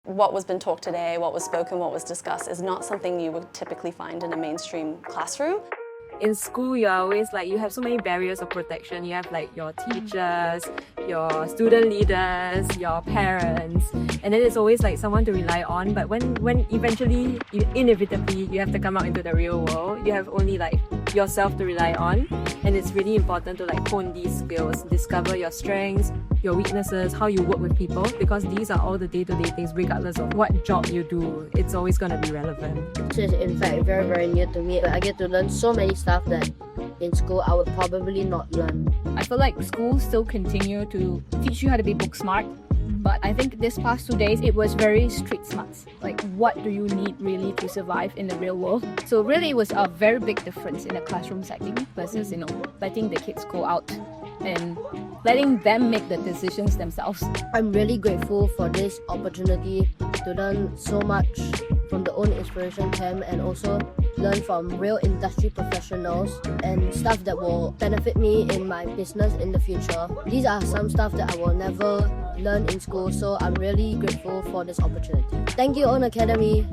What was been talked today, what was spoken, what was discussed is not something you would typically find in a mainstream classroom. In school, you're always you have so many barriers of protection. You have your teachers, your student leaders, your parents, and then it's always someone to rely on. But when eventually, inevitably, you have to come out into the real world, you have only yourself to rely on. And it's really important to hone these skills, discover your strengths, your weaknesses, how you work with people, because these are all the day-to-day things, regardless of what job you do, it's always going to be relevant. This is in fact very, very new to me. I get to learn so many stuff that in school I would probably not learn. I feel like schools still continue to teach you how to be book smart, but I think this past 2 days it was very street smarts. What do you need really to survive in the real world? So really it was a very big difference in the classroom setting versus, letting the kids go out and letting them make the decisions themselves. I'm really grateful for this opportunity to learn so much from the own inspiration camp and also learn from real industry professionals and stuff that will benefit me in my business in the future. These are some stuff that I will never learn in school, so I'm really grateful for this opportunity. Thank you, Own Academy.